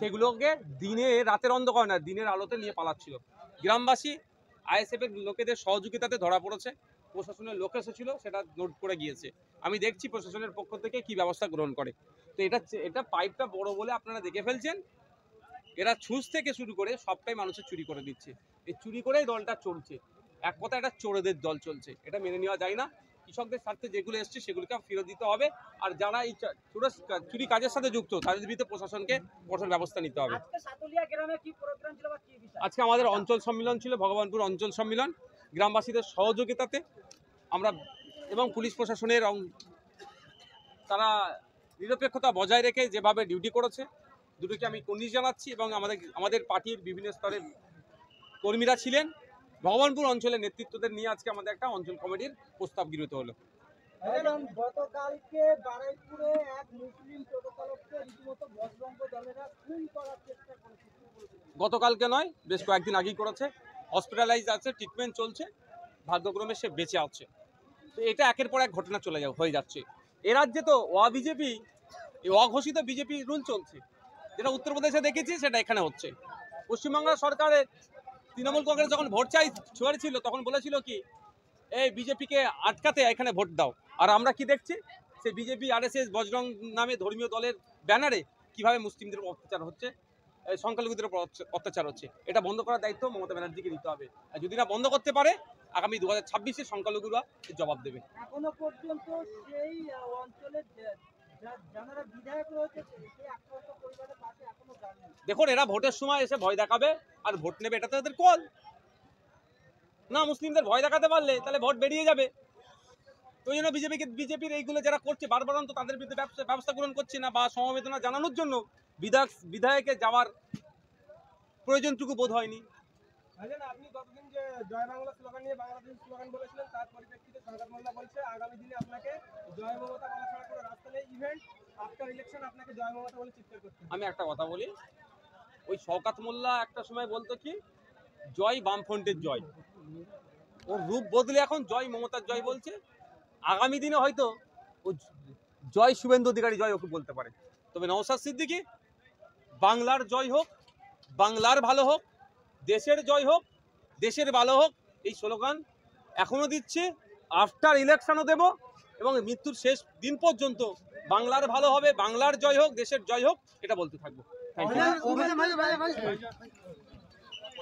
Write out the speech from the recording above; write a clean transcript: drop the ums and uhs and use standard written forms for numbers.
সেগুলোকে দিনে রাতের অন্ধকার না দিনের আলোতে নিয়ে পালাচ্ছিল। গ্রামবাসী আইএসএফ এর লোকেদের সহযোগিতাতে ধরা পড়েছে। প্রশাসনের লোক এসেছিল, সেটা নোট করে গিয়েছে। আমি দেখছি প্রশাসনের পক্ষ থেকে কি ব্যবস্থা গ্রহণ করে। তো এটা পাইপটা বড় বলে আপনারা দেখে ফেলছেন। এরা ছুঁচ থেকে শুরু করে সবটাই মানুষের চুরি করে দিচ্ছে। এই চুরি করেই দলটা চলছে। এক কথা, এটা চোরেদের দল চলছে, এটা মেনে নেওয়া যায় না। কৃষকদের স্বার্থে যেগুলো এসছে সেগুলোকে ফেরত দিতে হবে। আর যারা এই চুরি কাজের সাথে যুক্ত তাদের বিরুদ্ধে প্রশাসনকে কঠোর ব্যবস্থা নিতে হবে। আজকে আমাদের অঞ্চল সম্মেলন ছিল, ভগবানপুর অঞ্চল সম্মেলন। গ্রামবাসীদের সহযোগিতাতে আমরা এবং পুলিশ প্রশাসনের তারা নিরপেক্ষতা বজায় রেখে যেভাবে ডিউটি করেছে, দুটোকে আমি কুর্নিশ জানাচ্ছি। এবং আমাদের পার্টির বিভিন্ন স্তরের কর্মীরা ছিলেন। ভগবানপুর অঞ্চলের নেতৃত্বদের নিয়ে আজকে আমাদের একটা অঞ্চল কমিটির প্রস্তাব গৃহীত হলো। গতকালকে বারুইপুরে এক মুসলিম টোটো চালককে রীতিমতো বজরঙ্গ দলেরা খুন করার চেষ্টা করেছে। গতকালকে নয়, বেশ কয়েকদিন আগেই করেছে। হসপিটালাইজ আছে, ট্রিটমেন্ট চলছে, ভাগ্যক্রমে সে বেঁচে আছে। তো এটা একের পর এক ঘটনা হয়ে যাচ্ছে। এ রাজ্যে তো বিজেপি, এই অঘোষিত বিজেপি রুল চলছে। যেটা উত্তরপ্রদেশে দেখেছি সেটা এখানে হচ্ছে। পশ্চিমবাংলা সরকারের তৃণমূল কংগ্রেস যখন ভোট ছিল তখন বলেছিল কি, এই বিজেপিকে আটকাতে এখানে ভোট দাও। আর আমরা কি দেখছি, সে বিজেপি আরএসএস বজরং নামে ধর্মীয় দলের ব্যানারে কিভাবে মুসলিমদের উপর অত্যাচার হচ্ছে, সংখ্যালঘুদের উপর অত্যাচার হচ্ছে। এটা বন্ধ করার দায়িত্ব মমতা ব্যানার্জিকে নিতে হবে। আর যদি না বন্ধ করতে পারে, আগামী 2026-এ সংখ্যালঘুরা জবাব দেবে। এখনো পর্যন্ত সেই অঞ্চলের যারা বিধায়ক রয়েছে সেই আক্রান্ত পরিবারের পাশে এখনো যায়নি। দেখুন, এরা ভোটের সময় এসে ভয় দেখাবে আর ভোট নেবে, এটা তো এদের কল না। মুসলিমদের ভয় দেখাতে পারলে তাহলে ভোট বেরিয়ে যাবে। তো এই জন্য বিজেপির এইগুলো যারা করছে বারবার, তো তাদের বিরুদ্ধে ব্যবস্থা গ্রহণ করছে না, বা সমবেদনা জানানোর জন্য বিধায়কে যাওয়ার প্রয়োজনটুকু বোধ হয়নি। আপনি গতদিন যে জয় বাংলা স্লোগান নিয়ে বাংলাদেশ স্লোগান বলেছিলেন, তার পরিপ্রেক্ষিতে শওকত মোল্লা বলছে আগামী দিনে আপনাকে জয় মমতা বলা ছাড়া কোনো রাস্তা নেই। ইভেন্ট আফটার ইলেকশন আপনাকে জয় মমতা বলে চিৎকার করতে। আমি একটা কথা বলি, ওই শওকত মোল্লা একটা সময় বলতো কি, জয় বামফ্রন্টের জয়। ওর রূপ বদলে এখন জয় মমতার জয় বলছে। আগামী দিনে হয়তো ও জয় শুভেন্দু অধিকারী জয় ওকে বলতে পারে। তবে নওশাদ সিদ্দিকী বাংলার জয় হোক, বাংলার ভালো হোক, দেশের জয় হোক, দেশের ভালো হোক, এই স্লোগান এখনো দিচ্ছে, আফটার ইলেকশনও দেব, এবং মৃত্যুর শেষ দিন পর্যন্ত বাংলার ভালো হবে, বাংলার জয় হোক, দেশের জয় হোক, এটা বলতে থাকবো। Thank you.